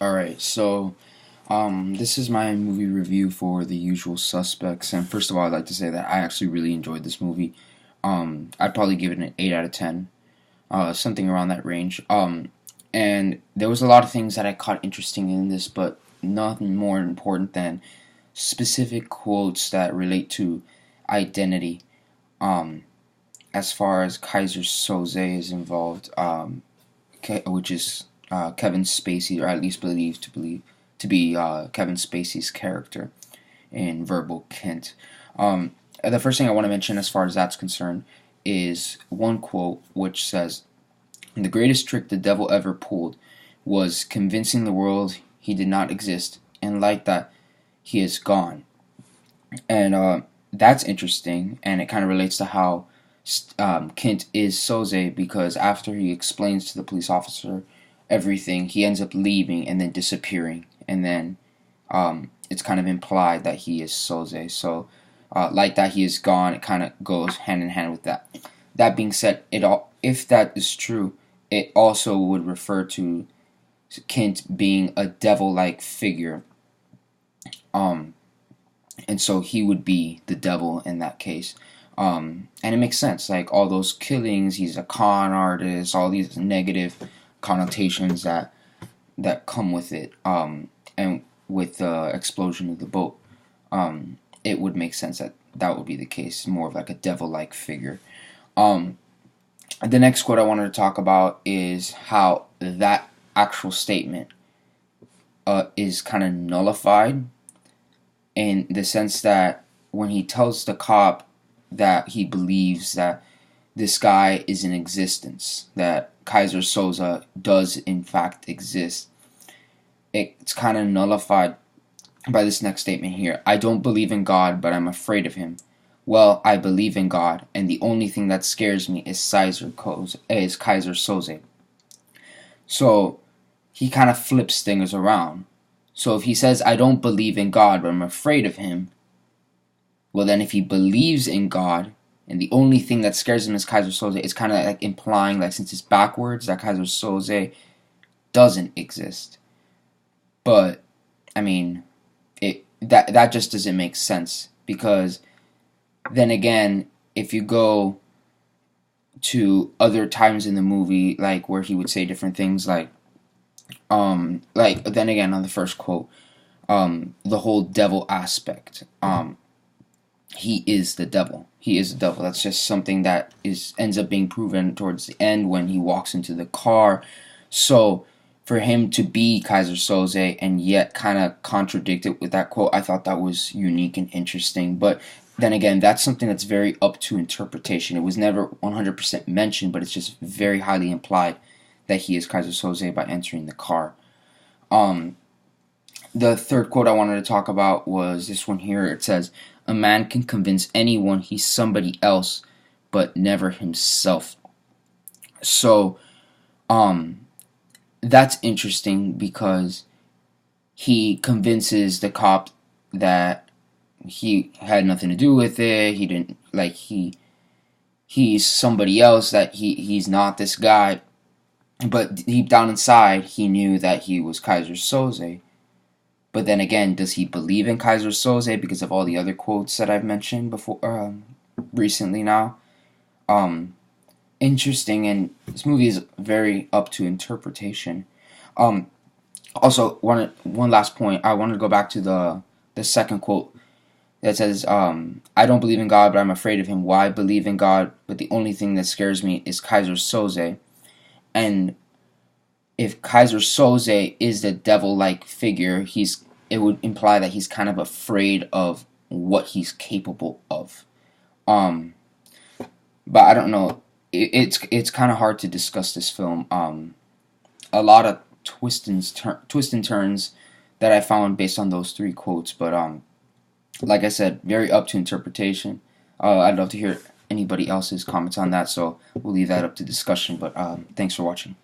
Alright, so this is my movie review for The Usual Suspects, and first of all, I'd like to say that I actually really enjoyed this movie. I'd probably give it an 8 out of 10, something around that range. And there was a lot of things that I caught interesting in this, but nothing more important than specific quotes that relate to identity. Um, as far as Kaiser Soze is involved, which is Kevin Spacey, or at least believed to be Kevin Spacey's character in Verbal Kint. The first thing I want to mention, as far as that's concerned, is one quote which says, "The greatest trick the devil ever pulled was convincing the world he did not exist, and like that, he is gone." And that's interesting, and it kind of relates to how Kint is Soze, because after he explains to the police officer everything, he ends up leaving and then disappearing, and then it's kind of implied that he is Soze. So, like that, he is gone. It kind of goes hand in hand with that. That being said, if that is true, it also would refer to Kint being a devil-like figure. And so he would be the devil in that case. And it makes sense. Like, all those killings, he's a con artist, all these negative connotations that come with it. And with the explosion of the boat, it would make sense that that would be the case, more of like a devil-like figure. The next quote I wanted to talk about is how that actual statement is kind of nullified, in the sense that when he tells the cop that he believes that this guy is in existence, that Kaiser Soze does in fact exist, it's kind of nullified by this next statement here. "I don't believe in God, but I'm afraid of him. Well, I believe in God, and the only thing that scares me is Kaiser Soze." So he kind of flips things around. So if he says, "I don't believe in God, but I'm afraid of him," well, then if he believes in God, and the only thing that scares him is Kaiser Soze, it's kind of like implying, like, since it's backwards, that Kaiser Soze doesn't exist. But I mean, that just doesn't make sense, because then again, if you go to other times in the movie, like where he would say different things, like then again on the first quote, the whole devil aspect, he is the devil. He is the devil. That's just something that ends up being proven towards the end when he walks into the car. So for him to be Kaiser Soze and yet kind of contradict it with that quote, I thought that was unique and interesting. But then again, that's something that's very up to interpretation. It was never 100% mentioned, but it's just very highly implied that he is Kaiser Soze by entering the car. The third quote I wanted to talk about was this one here. It says, "A man can convince anyone he's somebody else, but never himself." So, that's interesting, because he convinces the cop that he had nothing to do with it. He didn't, like, he's somebody else, that he's not this guy. But deep down inside, he knew that he was Kaiser Soze. But then again, does he believe in Kaiser Soze because of all the other quotes that I've mentioned before, recently now? Interesting, and this movie is very up to interpretation. Also, one last point. I wanted to go back to the second quote that says, "I don't believe in God, but I'm afraid of him. Why believe in God, but the only thing that scares me is Kaiser Soze." And if Kaiser Soze is the devil-like figure, it would imply that he's kind of afraid of what he's capable of. But I don't know. It's kind of hard to discuss this film. A lot of twists and turns that I found based on those three quotes. But like I said, very up to interpretation. I'd love to hear anybody else's comments on that, so we'll leave that up to discussion. But thanks for watching.